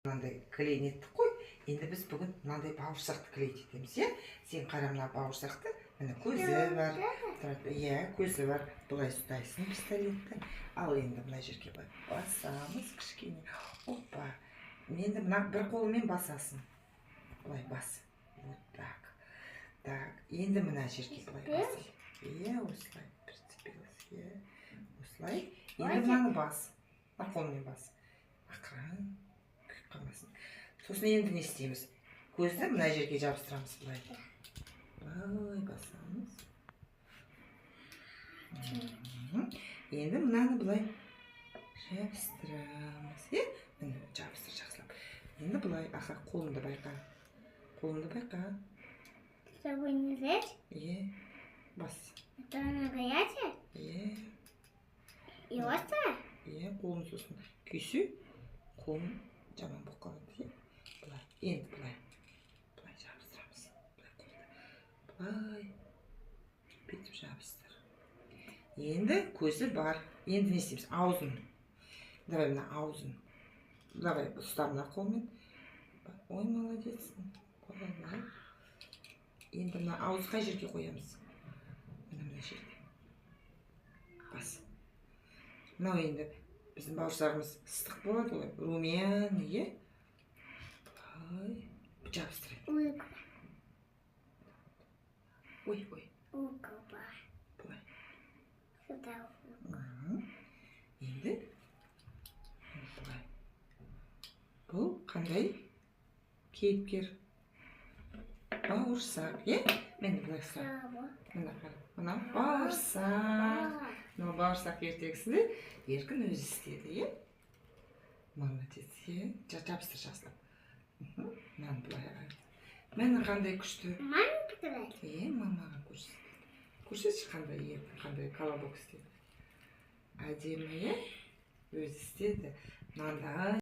Мынандай клейін еттік қой. Енді біз бүгін мынандай бауырсақты клейт етеміз, иә? Сен қара мына бауырсақты, міне көзі бар. Иә, көзі бар. Бұлай ұстайсың пистолетті. Ал енді мына жерге басамыз кішкене. Опа. Енді мына бір қолымен басасың. Бұлай бас. Вот так. Так, енді мына жерге бұлай басың. Иә, осылай. Прицепилась. Иә, осылай. Енді мынаны бас. Мына қолмен бас. Ақырын. Күйіп қалмасын. Сосын енді не істейміз? Көзді мына жерге жабыстырамыз бұлай. Бұлай басамыз. Енді мынаны бұлай жабыстырамыз. Міне жабыстыр жақсылап. Енді бұлай, аха, қолымды байқа. Қолымды байқа. Чтобы не взять? Бас. Это она горячая? И острая? Қолым сосын күйсе, қолым жаман болып қалады. Бұлай, енді бұлай. Бұлай жабыстырамыз. Бұлай. Бүйтіп жабыстыр. Енді көзі бар. Енді не істейміз? Аузын. Давай мына аузын. Давай ұста мына қолмен. Ой, молодецсің. Қолай. Енді мына ауыз қай жерге қоямыз? Мына жерге. Бас. Мынау енді біздің бауырсағымыз ыстық болады ғой. Румян, иә? Бұлай. Жабыстырайық. Ой. Бұлай. Енді бұлай. Бұл қандай кейіпкер? Бауырсақ, е? Мен бұлай сұрайын. Мына бауырсақ. Мына бауырсақ ертегісінде еркін өзі істеді, е? Молодец, е? Жабыстыр жақсылап. Мынаны бұлай ағайды. Мені қандай күшті? Мама пікіреді? Мамаға көрсет. Көрсетші қандай еркін, қандай колобок істеді. Әдемі, е? Өзі істеді. Мынандай